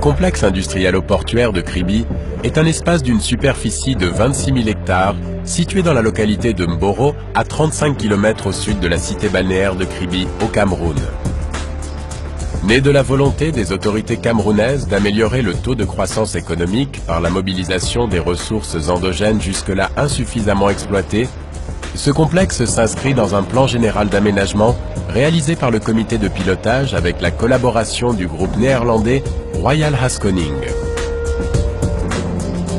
complexe industriel-portuaire de Kribi est un espace d'une superficie de 26 000 hectares situé dans la localité de Mboro, à 35 km au sud de la cité balnéaire de Kribi, au Cameroun. Né de la volonté des autorités camerounaises d'améliorer le taux de croissance économique par la mobilisation des ressources endogènes jusque-là insuffisamment exploitées, ce complexe s'inscrit dans un plan général d'aménagement réalisé par le comité de pilotage avec la collaboration du groupe néerlandais Royal Haskoning.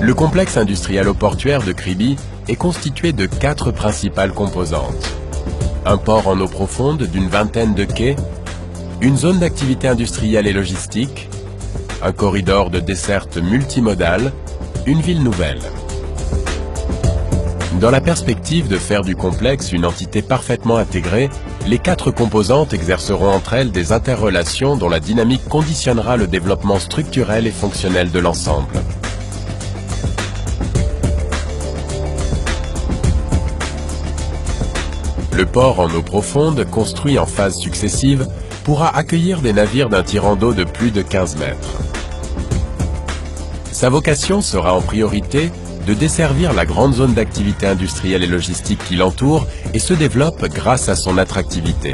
Le complexe industriel-portuaire de Kribi est constitué de 4 principales composantes. Un port en eau profonde d'une vingtaine de quais, une zone d'activité industrielle et logistique, un corridor de desserte multimodale, une ville nouvelle. Dans la perspective de faire du complexe une entité parfaitement intégrée, les 4 composantes exerceront entre elles des interrelations dont la dynamique conditionnera le développement structurel et fonctionnel de l'ensemble. Le port en eau profonde, construit en phases successives, pourra accueillir des navires d'un tirant d'eau de plus de 15 mètres. Sa vocation sera en priorité de desservir la grande zone d'activité industrielle et logistique qui l'entoure et se développe grâce à son attractivité.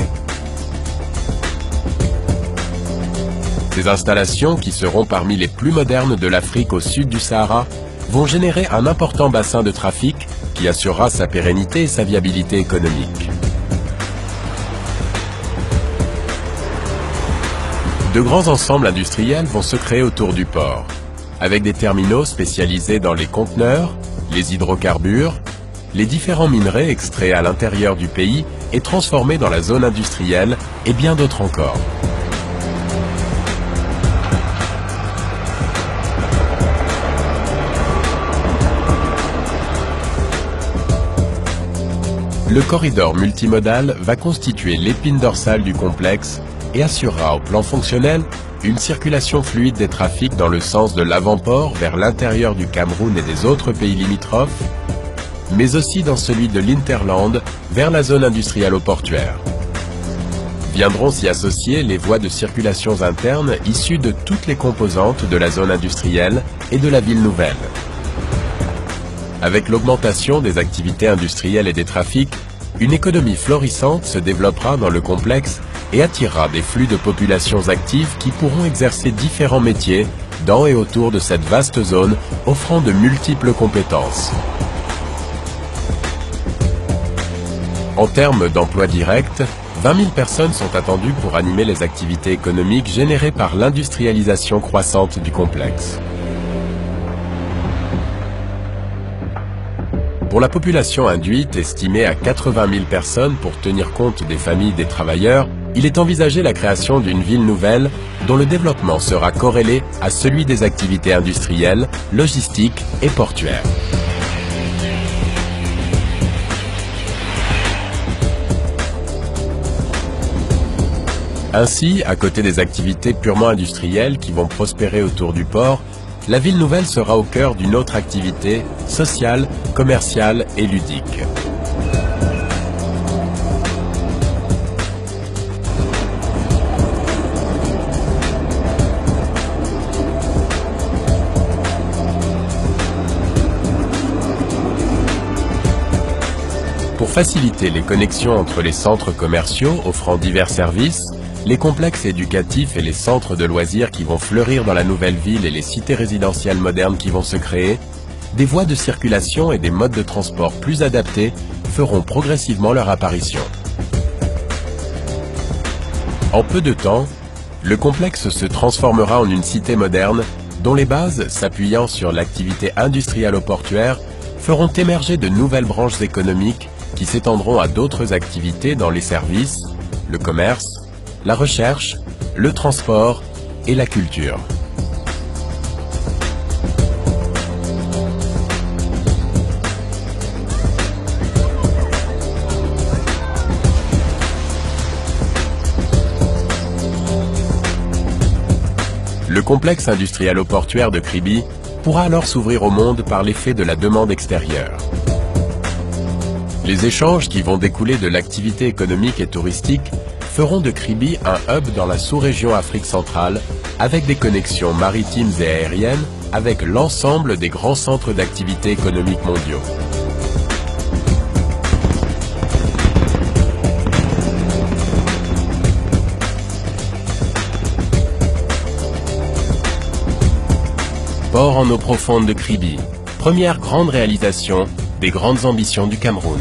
Ces installations, qui seront parmi les plus modernes de l'Afrique au sud du Sahara, vont générer un important bassin de trafic qui assurera sa pérennité et sa viabilité économique. De grands ensembles industriels vont se créer autour du port, avec des terminaux spécialisés dans les conteneurs, les hydrocarbures, les différents minerais extraits à l'intérieur du pays et transformés dans la zone industrielle et bien d'autres encore. Le corridor multimodal va constituer l'épine dorsale du complexe et assurera au plan fonctionnel une circulation fluide des trafics dans le sens de l'avant-port vers l'intérieur du Cameroun et des autres pays limitrophes, mais aussi dans celui de l'Interland vers la zone industrielle-portuaire. Viendront s'y associer les voies de circulation internes issues de toutes les composantes de la zone industrielle et de la ville nouvelle. Avec l'augmentation des activités industrielles et des trafics, une économie florissante se développera dans le complexe et attirera des flux de populations actives qui pourront exercer différents métiers dans et autour de cette vaste zone, offrant de multiples compétences. En termes d'emplois directs, 20 000 personnes sont attendues pour animer les activités économiques générées par l'industrialisation croissante du complexe. Pour la population induite, estimée à 80 000 personnes pour tenir compte des familles des travailleurs, il est envisagé la création d'une ville nouvelle dont le développement sera corrélé à celui des activités industrielles, logistiques et portuaires. Ainsi, à côté des activités purement industrielles qui vont prospérer autour du port, la ville nouvelle sera au cœur d'une autre activité sociale, commerciale et ludique. Pour faciliter les connexions entre les centres commerciaux offrant divers services, les complexes éducatifs et les centres de loisirs qui vont fleurir dans la nouvelle ville et les cités résidentielles modernes qui vont se créer, des voies de circulation et des modes de transport plus adaptés feront progressivement leur apparition. En peu de temps, le complexe se transformera en une cité moderne dont les bases, s'appuyant sur l'activité industrielle-portuaire, feront émerger de nouvelles branches économiques qui s'étendront à d'autres activités dans les services, le commerce, la recherche, le transport et la culture. Le complexe industriel-portuaire de Kribi pourra alors s'ouvrir au monde par l'effet de la demande extérieure. Les échanges qui vont découler de l'activité économique et touristique feront de Kribi un hub dans la sous-région Afrique centrale, avec des connexions maritimes et aériennes avec l'ensemble des grands centres d'activité économiques mondiaux. Port en eau profonde de Kribi, première grande réalisation des grandes ambitions du Cameroun.